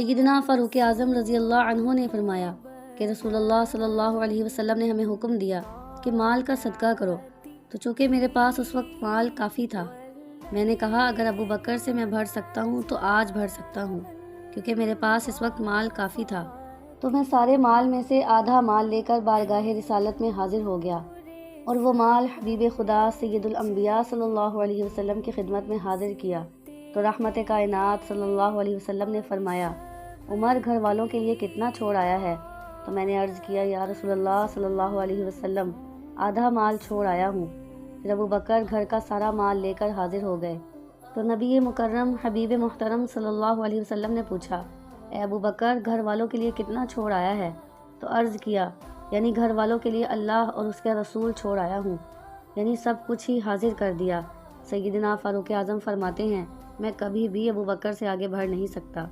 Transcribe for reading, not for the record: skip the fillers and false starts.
سیدنا فاروق اعظم رضی اللہ عنہ نے فرمایا کہ رسول اللہ صلی اللہ علیہ وسلم نے ہمیں حکم دیا کہ مال کا صدقہ کرو، تو چونکہ میرے پاس اس وقت مال کافی تھا، میں نے کہا اگر ابو بکر سے میں بھر سکتا ہوں تو آج بھر سکتا ہوں، کیونکہ میرے پاس اس وقت مال کافی تھا۔ تو میں سارے مال میں سے آدھا مال لے کر بارگاہ رسالت میں حاضر ہو گیا، اور وہ مال حبیب خدا سید الانبیاء صلی اللہ علیہ وسلم کی خدمت میں حاضر کیا۔ تو رحمت کائنات صلی اللہ علیہ وسلم نے فرمایا، عمر گھر والوں کے لیے کتنا چھوڑ آیا ہے؟ تو میں نے عرض کیا، یا رسول اللہ صلی اللہ علیہ وسلم، آدھا مال چھوڑ آیا ہوں۔ پھر ابو بکر گھر کا سارا مال لے کر حاضر ہو گئے۔ تو نبی مکرم حبیب محترم صلی اللہ علیہ وسلم نے پوچھا، اے ابو بکر، گھر والوں کے لیے کتنا چھوڑ آیا ہے؟ تو عرض کیا، یعنی گھر والوں کے لیے اللہ اور اس کے رسول چھوڑ آیا ہوں، یعنی سب کچھ ہی حاضر کر دیا۔ سیدنا فاروق اعظم فرماتے ہیں، میں کبھی بھی ابو بکر سے آگے بڑھ نہیں سکتا۔